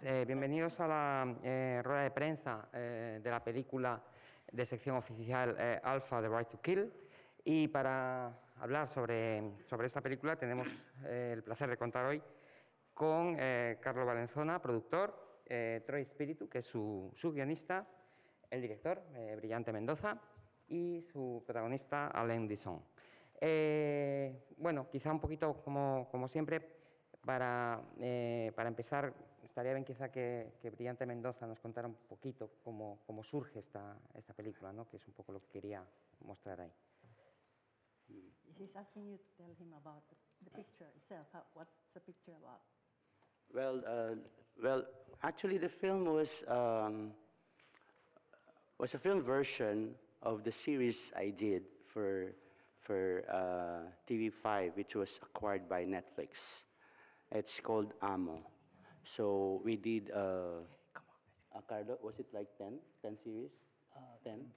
días. Bienvenidos a la rueda de prensa de la película de sección oficial Alpha, The Right to Kill. Y para hablar sobre esta película tenemos el placer de contar hoy con Carlo Valenzona, productor, Troy Spiritu, que es su guionista, el director, Brillante Mendoza, y su protagonista, Alain Disson. Bueno, quizá un poquito como siempre, para empezar, estaría bien quizá que Brillante Mendoza nos contara un poquito cómo surge esta película, ¿no? Que es un poco lo que quería mostrar ahí. He's asking you to tell him about the picture itself. What's the picture about? Well, actually, the film was a film version of the series I did for TV5, which was acquired by Netflix. It's called Amo. So we did, Carlo, was it like 10 series? 10?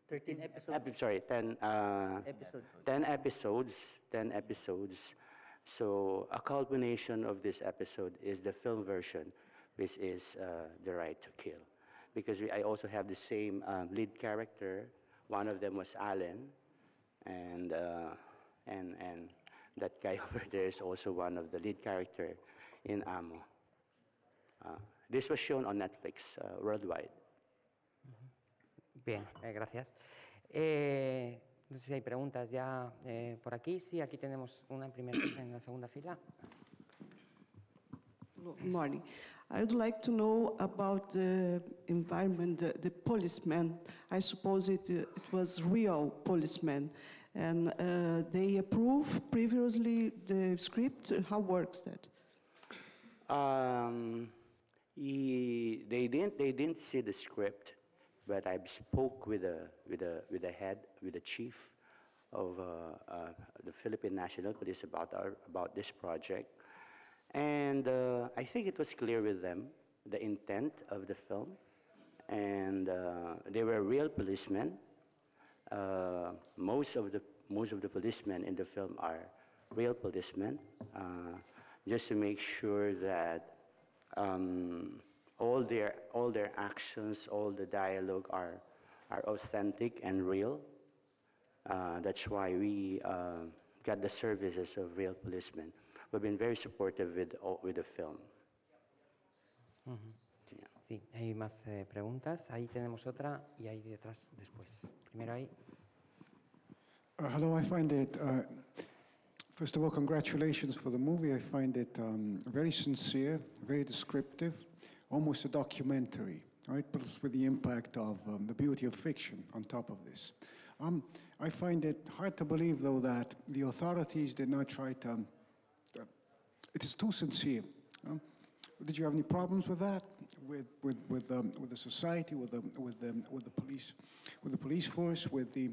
13 episodes. Sorry, 10 Episodes. 10 episodes. 10 episodes. So a culmination of this episode is the film version, which is The Right to Kill. Because I also have the same lead character. One of them was Alan, and that guy over there is also one of the lead character in Amo. This was shown on Netflix worldwide. Bien, gracias. No sé si hay preguntas ya por aquí. Sí, aquí tenemos una en la segunda fila. Good morning. I would like to know about the environment, the policemen. I suppose it was real policemen. And they approved previously the script. How works that? They didn't see the script, but I spoke with the head, with the chief of the Philippine National Police about this project, and I think it was clear with them the intent of the film, and they were real policemen. Most of the policemen in the film are real policemen, just to make sure that all their actions, all the dialogue are authentic and real. That's why we got the services of real policemen. We've been very supportive with the film. Yeah. Sí, hay más preguntas. Ahí tenemos otra y ahí detrás después. Primero ahí. Hello, I find it, first of all, congratulations for the movie. I find it very sincere, very descriptive, almost a documentary, right? But with the impact of the beauty of fiction on top of this. I find it hard to believe, though, that the authorities did not try to, it is too sincere. Did you have any problems with that, with the society, with the police force, with the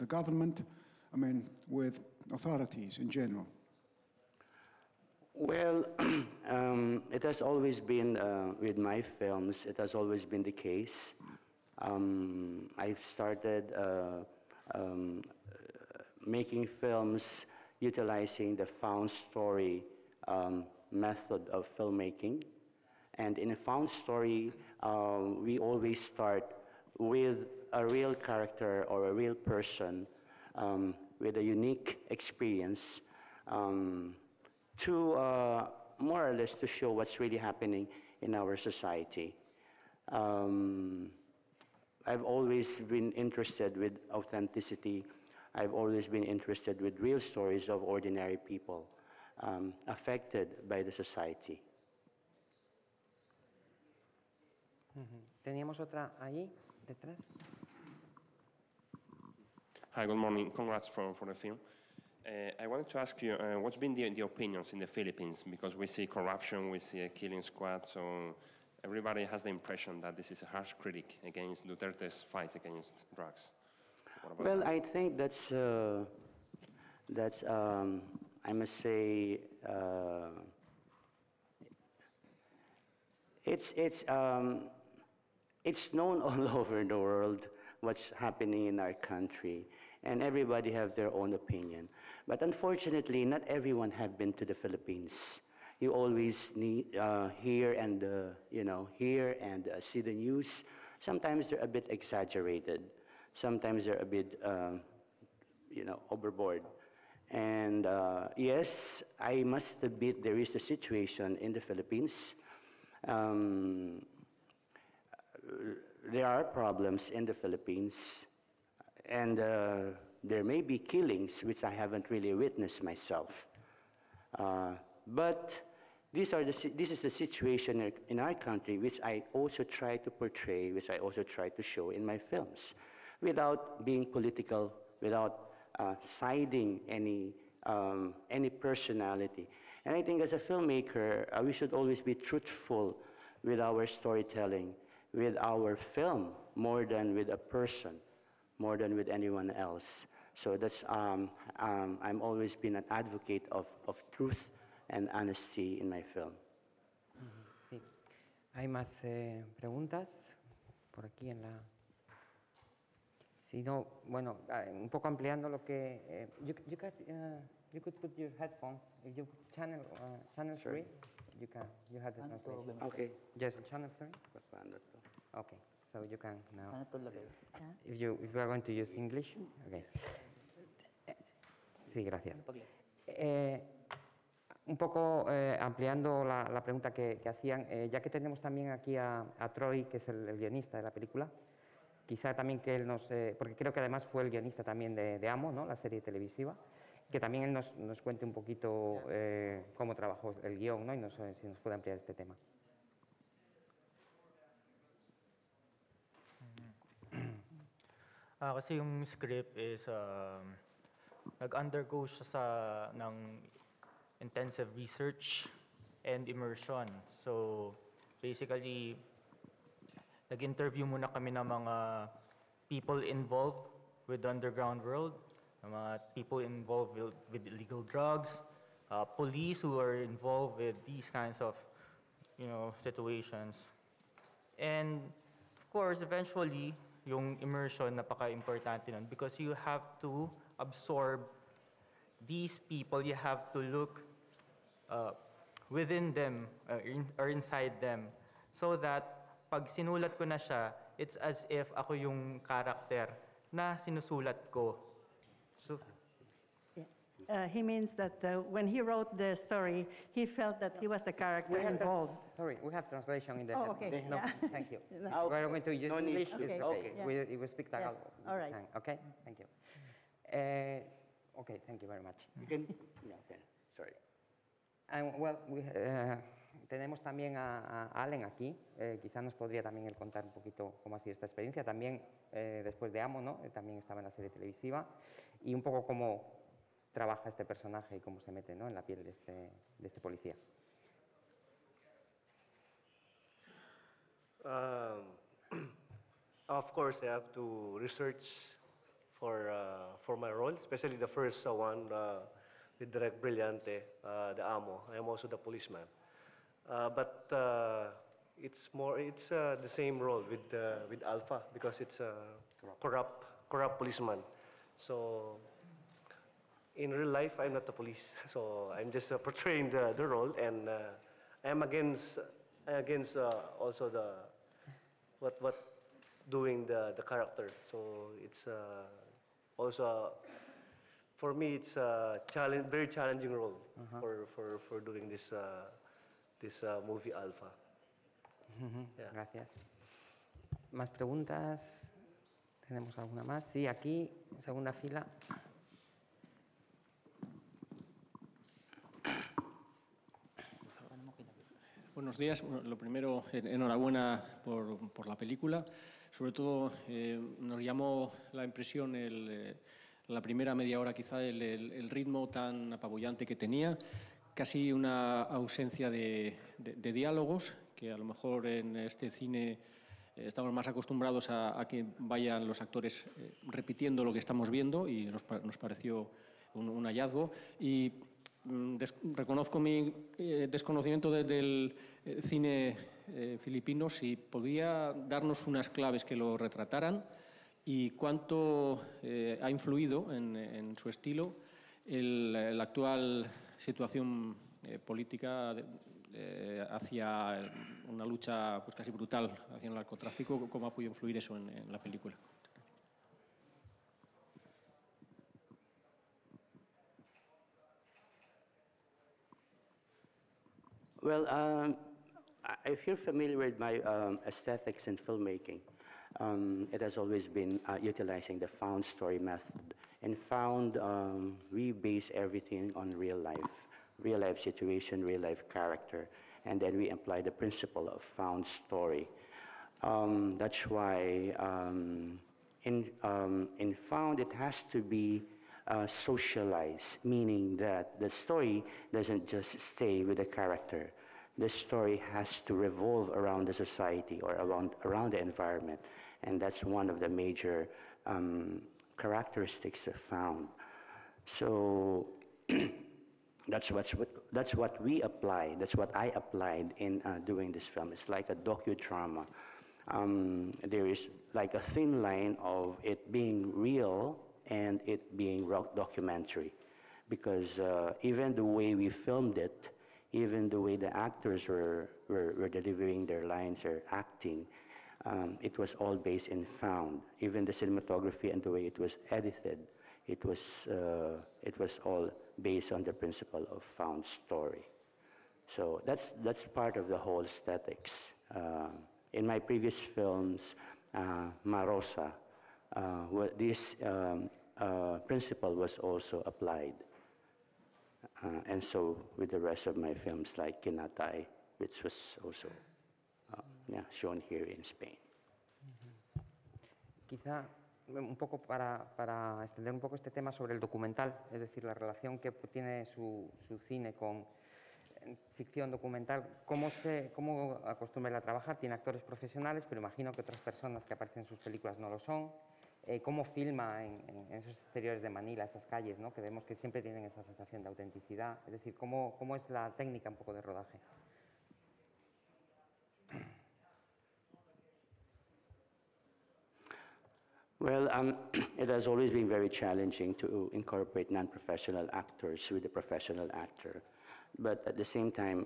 government? I mean, with authorities in general? Well, it has always been, with my films, it has always been the case. I've started making films utilizing the found story method of filmmaking. And in a found story, we always start with a real character or a real person with a unique experience to more or less to show what's really happening in our society. I've always been interested with authenticity. I've always been interested with real stories of ordinary people affected by the society. Teníamos otra allí, detrás. Hi, good morning. Congrats for the film. I wanted to ask you, what's been the opinions in the Philippines? Because we see corruption, we see a killing squad, so everybody has the impression that this is a harsh critic against Duterte's fight against drugs. Well, I think that's I must say, it's known all over the world what's happening in our country, and everybody have their own opinion. But unfortunately, not everyone have been to the Philippines. You always need, hear and see the news. Sometimes they're a bit exaggerated. Sometimes they're a bit, overboard. And yes, I must admit there is a situation in the Philippines. There are problems in the Philippines, and there may be killings which I haven't really witnessed myself. But this is the situation in our country which I also try to portray, which I also try to show in my films, without being political, without siding any personality. And I think as a filmmaker, we should always be truthful with our storytelling, with our film, more than with a person, more than with anyone else. So that's, I'm always been an advocate of truth and honesty in my film. Sí. ¿Hay más preguntas por aquí en la...? Si no, bueno, un poco ampliando lo que... you could put your headphones, if you put channel 3, you have the translation. Okay. Yes, channel 3. Okay, so you can now... If you are going to use English, okay. Sí, gracias. Un poco ampliando la pregunta que hacían, ya que tenemos también aquí a Troy, que es el guionista de la película, quizá también que él nos... porque creo que además fue el guionista también de Amo, ¿no?, la serie televisiva, que también él nos cuente un poquito cómo trabajó el guión, ¿no?, y si nos puede ampliar este tema. Kasi yung script is nag-undergo siya ng intensive research and immersion. So basically, nag-interview muna kami ng mga people involved with the underground world, mga people involved with illegal drugs, police who are involved with these kinds of, situations. And of course, eventually, yung immersion, napaka-importante nun because you have to absorb these people, you have to look within them or inside them so that pag sinulat ko na siya, it's as if ako yung character na sinusulat ko. So, Yes. He means that when he wrote the story, he felt that he was the character involved. Sorry, we have translation in the... Oh, okay. No, Yeah. thank you. No. We're going to use English. Okay. It's Okay. Yeah. We speak Tagalog. Yeah. All right. Okay, thank you. Okay, thank you very much. You can, okay, sorry. Well, tenemos también a Allen aquí. Quizá nos podría también él contar un poquito cómo ha sido esta experiencia. También después de Amo, ¿no? También estaba en la serie televisiva. Y un poco cómo trabaja este personaje y cómo se mete, ¿no?, en la piel de este policía. Of course, I have to research for my role, especially the first one with Direct Brillante, the Amo. I am also the policeman. But it's the same role with Alpha because it's a corrupt policeman. So in real life, I'm not the police, so I'm just portraying the role, and I'm against also what doing the character. So it's also for me it's a very challenging role for doing this movie Alpha. Yeah. Gracias. ¿Más preguntas? ¿Tenemos alguna más? Sí, aquí, en segunda fila. Buenos días. Bueno, lo primero, enhorabuena por la película. Sobre todo, nos llamó la impresión la primera media hora, quizá, el ritmo tan apabullante que tenía, casi una ausencia de diálogos, que a lo mejor en este cine estamos más acostumbrados a que vayan los actores repitiendo lo que estamos viendo, y nos pareció un hallazgo. Y reconozco mi desconocimiento del cine filipino, si podía darnos unas claves que lo retrataran y cuánto ha influido en su estilo la actual situación política hacia una lucha pues, casi brutal hacia el narcotráfico. ¿Cómo ha podido influir eso en la película? Well, if you're familiar with my aesthetics in filmmaking, it has always been utilizing the found story method. And found, we base everything on real life situation, real life character, and then we apply the principle of found story. That's why in found it has to be socialized, meaning that the story doesn't just stay with the character. The story has to revolve around the society or around the environment, and that's one of the major characteristics of found. So that's what we apply. That's what I applied in doing this film. It's like a docudrama. There is like a thin line of it being real and it being documentary, because even the way we filmed it, even the way the actors were delivering their lines or acting, it was all based in found. Even the cinematography and the way it was edited, it was all based on the principle of found story. So that's part of the whole aesthetics. In my previous films, Marosa, this principle was also applied. And so with the rest of my films like Kinatay, which was also shown here in Spain. Quizá un poco para extender un poco este tema sobre el documental, es decir, la relación que tiene su cine con ficción documental. ¿Cómo acostumbra a trabajar? Tiene actores profesionales, pero imagino que otras personas que aparecen en sus películas no lo son. ¿Cómo filma en esos exteriores de Manila, esas calles, ¿no? Que vemos que siempre tienen esa sensación de autenticidad? Es decir, ¿cómo es la técnica un poco de rodaje? Well, it has always been very challenging to incorporate non-professional actors with a professional actor. But at the same time,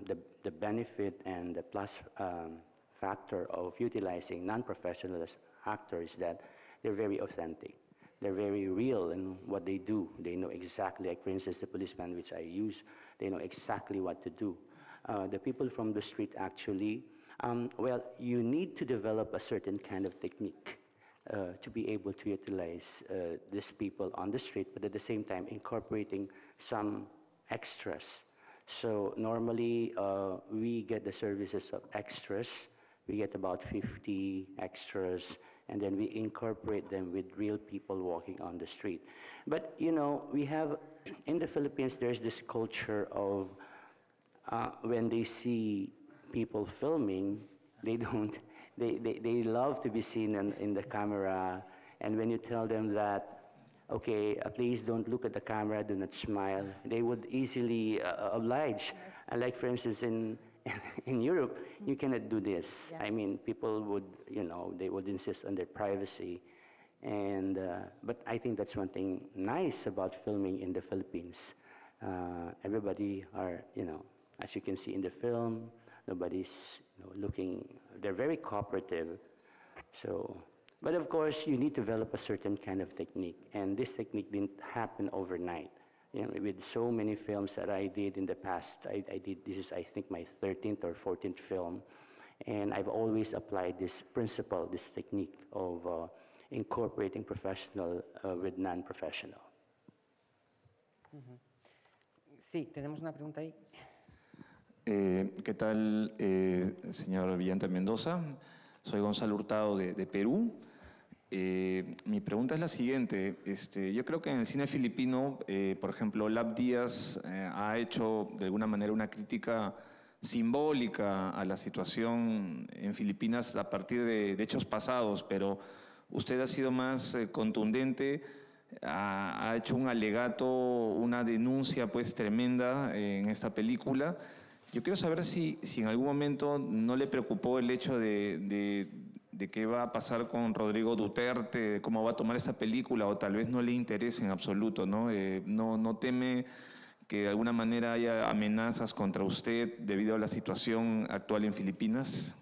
the benefit and the plus factor of utilizing non-professional actors is that they're very authentic. They're very real in what they do. They know exactly, like for instance, the policeman which I use, they know exactly what to do. The people from the street actually, well, you need to develop a certain kind of technique to be able to utilize these people on the street, but at the same time incorporating some extras. So normally we get the services of extras. We get about 50 extras, and then we incorporate them with real people walking on the street. But you know, we have, in the Philippines, there's this culture of when they see people filming, they love to be seen in the camera. And when you tell them that, okay, please don't look at the camera, do not smile, they would easily oblige. Like for instance, in Europe, you cannot do this. Yeah. I mean, people would, you know, they would insist on their privacy. And, but I think that's one thing nice about filming in the Philippines. Everybody are, you know, as you can see in the film, nobody's, you know, looking, they're very cooperative. So, but of course, you need to develop a certain kind of technique. And this technique didn't happen overnight. You know, with so many films that I did in the past, I did, this is I think my 13th or 14th film, and I've always applied this principle, this technique of incorporating professional with non-professional. Sí, tenemos una pregunta ahí. ¿Qué tal, señor Villante Mendoza? Soy Gonzalo Hurtado de Perú. Mi pregunta es la siguiente. Yo creo que en el cine filipino, por ejemplo, Lab Díaz ha hecho de alguna manera una crítica simbólica a la situación en Filipinas a partir de hechos pasados, pero usted ha sido más contundente, ha hecho un alegato, una denuncia pues tremenda en esta película. Yo quiero saber si en algún momento no le preocupó el hecho de qué va a pasar con Rodrigo Duterte, de cómo va a tomar esa película, o tal vez no le interese en absoluto, ¿no? No teme que de alguna manera haya amenazas contra usted debido a la situación actual en Filipinas?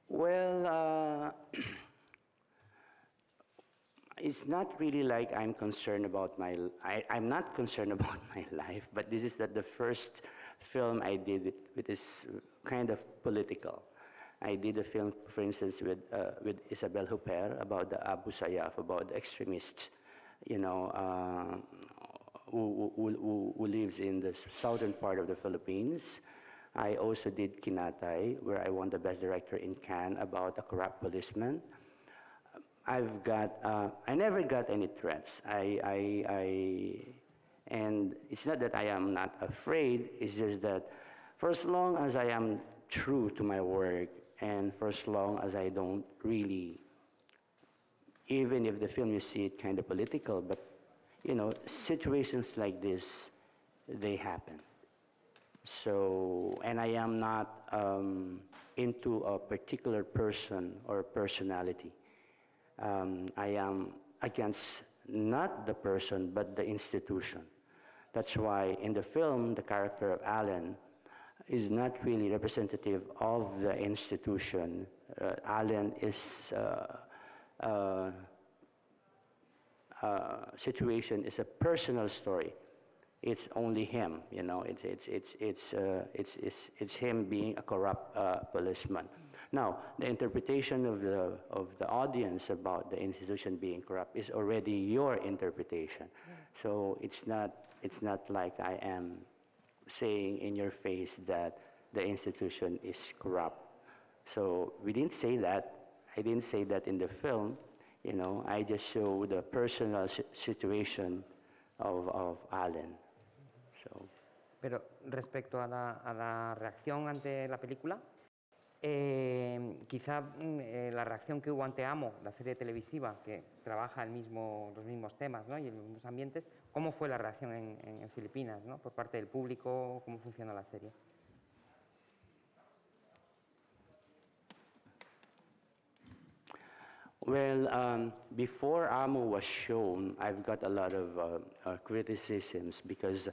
Well, it's not really like I'm concerned about I'm not concerned about my life, but this is not the first film I did with this kind of political. I did a film, for instance, with Isabel Huppert about the Abu Sayyaf, about the extremist, you know, who lives in the southern part of the Philippines. I also did Kinatay, where I won the Best Director in Cannes, about a corrupt policeman. I never got any threats. And it's not that I am not afraid, it's just that for as long as I am true to my work, and for as long as I don't really, even if the film you see it kind of political, but you know, situations like this, they happen. So, and I am not into a particular person or personality. I am against not the person, but the institution. That's why in the film, the character of Alan is not really representative of the institution. Alan is situation is a personal story. It's only him, you know. It's him being a corrupt policeman. Now, the interpretation of the audience about the institution being corrupt is already your interpretation. So it's not like I am saying in your face that the institution is corrupt. So we didn't say that. I didn't say that in the film. You know, I just show the personal situation of Alan. So. Pero respecto a la reacción ante la película, quizá la reacción que hubo ante Amo, la serie televisiva que trabaja los mismos temas, ¿no? Y los mismos ambientes, ¿cómo fue la reacción en Filipinas, ¿no? Por parte del público? ¿Cómo funciona la serie? Well, before Amo was shown, I've got a lot of criticisms because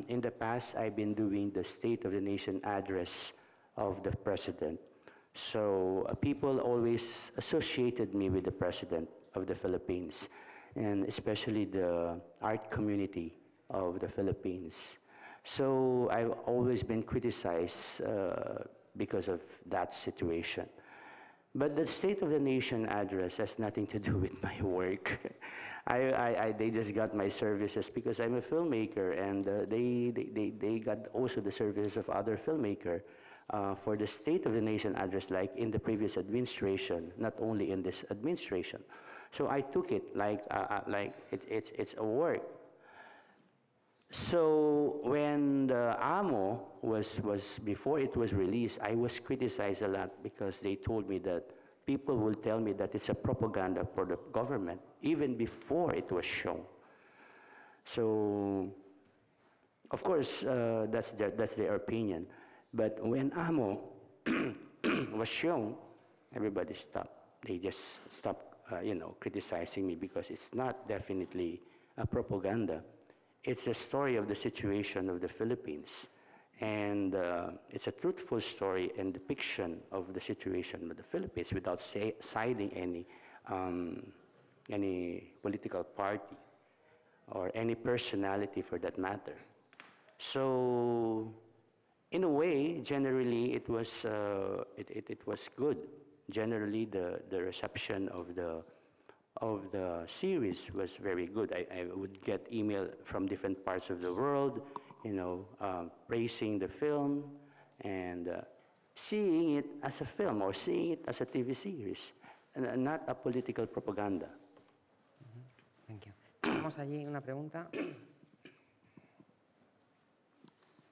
in the past I've been doing the State of the Nation address of the president. So people always associated me with the president of the Philippines, and especially the art community of the Philippines. So I've always been criticized because of that situation. But the State of the Nation address has nothing to do with my work. They just got my services because I'm a filmmaker, and they got also the services of other filmmakers for the State of the Nation address, like in the previous administration, not only in this administration. So I took it like it's a work. So when the Amo was before it was released, I was criticized a lot because they told me that people will tell me that it's a propaganda for the government even before it was shown. So of course that's their opinion. But when Amo was shown, everybody stopped. They just stopped, criticizing me because it's not definitely a propaganda. It's a story of the situation of the Philippines, and it's a truthful story and depiction of the situation of the Philippines without siding any political party or any personality for that matter. So, in a way, generally, it was good. Generally, the reception of the series was very good. I would get email from different parts of the world, praising the film and seeing it as a film or seeing it as a TV series, and not a political propaganda. Thank you. Tenemos allí una pregunta.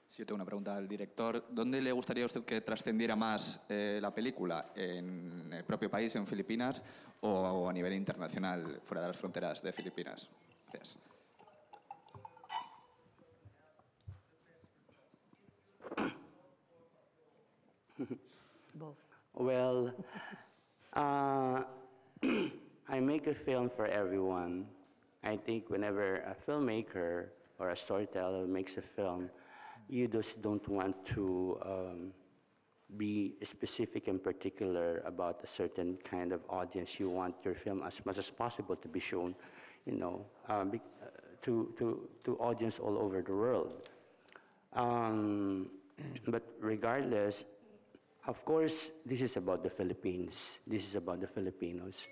Sí, yo tengo una pregunta al director. ¿Dónde le gustaría a usted que trascendiera más la película? ¿En el propio país, en Filipinas, o a nivel internacional, fuera de las fronteras de Filipinas? Gracias. Well, I make a film for everyone. I think whenever a filmmaker or a storyteller makes a film, you just don't want to be specific and particular about a certain kind of audience. You want your film as much as possible to be shown, you know, to audience all over the world. But regardless, of course, this is about the Philippines. This is about the Filipinos.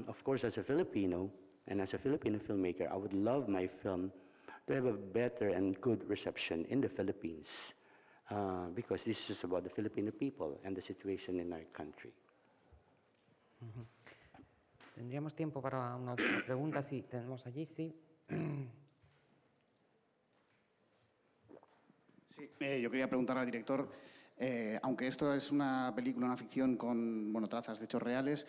Of course, as a Filipino and as a Filipino filmmaker, I would love my film to have a better and good reception in the Philippines, because this is about the Filipino people and the situation in our country. Tendríamos tiempo para una última pregunta, si tenemos allí, sí. Sí, yo quería preguntar al director, aunque esto es una película, una ficción con trazas de hechos reales,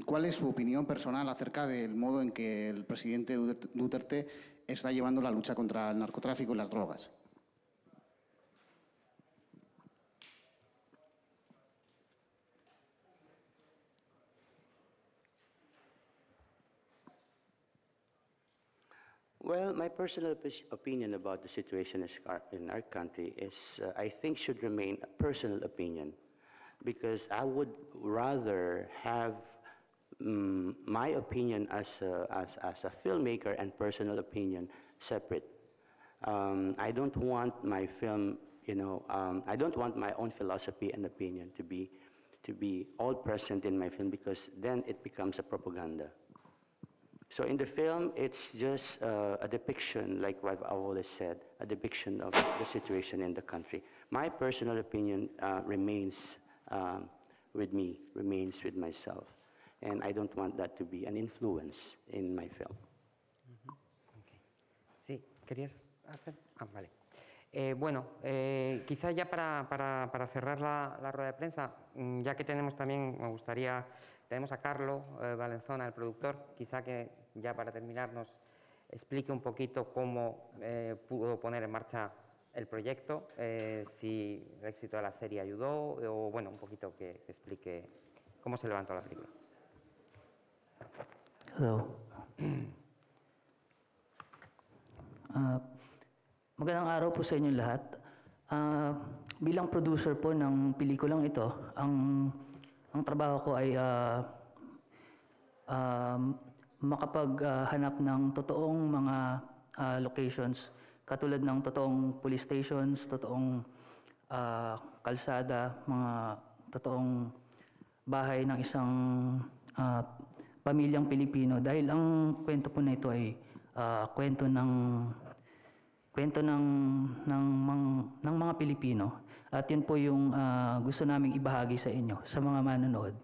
¿cuál es su opinión personal acerca del modo en que el presidente Duterte está llevando la lucha contra el narcotráfico y las drogas? Well, my personal opinion about the situation in our country is, I think, should remain a personal opinion, because I would rather have my opinion as a filmmaker and personal opinion separate. I don't want my film, you know, I don't want my own philosophy and opinion to be all present in my film, because then it becomes a propaganda. So in the film, it's just a depiction, like what I've always said, a depiction of the situation in the country. My personal opinion remains with me, remains with myself. And I don't want that to be an influence in my film. Okay. Sí, ¿querías hacer? Ah, vale. Bueno, quizá ya para cerrar la rueda de prensa, ya que tenemos también, me gustaría, tenemos a Carlo Valenzona, el productor, quizá que ya para terminar nos explique un poquito cómo pudo poner en marcha el proyecto, si el éxito de la serie ayudó, o bueno, un poquito que explique cómo se levantó la película. Hello. Magandang araw po sa inyong lahat. Bilang producer po ng pelikulang ito, ang trabaho ko ay makapaghanap ng totoong mga locations, katulad ng totoong police stations, totoong kalsada, mga totoong bahay ng isang pamilyang Pilipino, dahil ang kwento po na ito ay kwento ng mga Pilipino, at yun po yung gusto naming ibahagi sa inyo, sa mga manonood.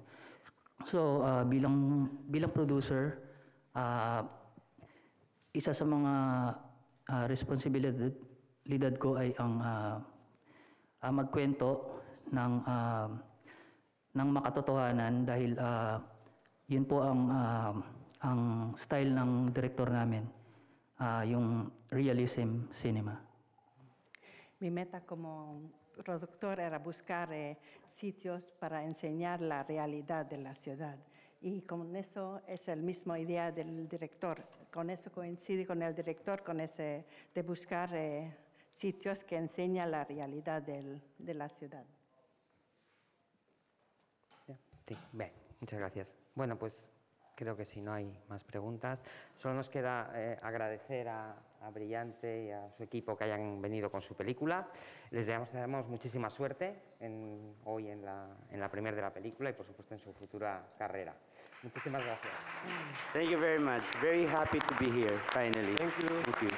So bilang producer, isa sa mga responsibilidad ko ay ang magkwento ng makatotohanan, dahil yun po ang style ng director namin, yung realism cinema. Mi meta como productor era buscar sitios para enseñar la realidad de la ciudad. Y con eso es el mismo idea del director. Con eso coincide con el director, con ese de buscar sitios que enseñan la realidad de la ciudad. Sí, bien, muchas gracias. Bueno, pues creo que si no hay más preguntas, solo nos queda agradecer a Brillante y a su equipo que hayan venido con su película. Les deseamos muchísima suerte hoy en la premier de la película y, por supuesto, en su futura carrera. Muchísimas gracias. Thank you very much. Very happy to be here, finally. Thank you. Thank you.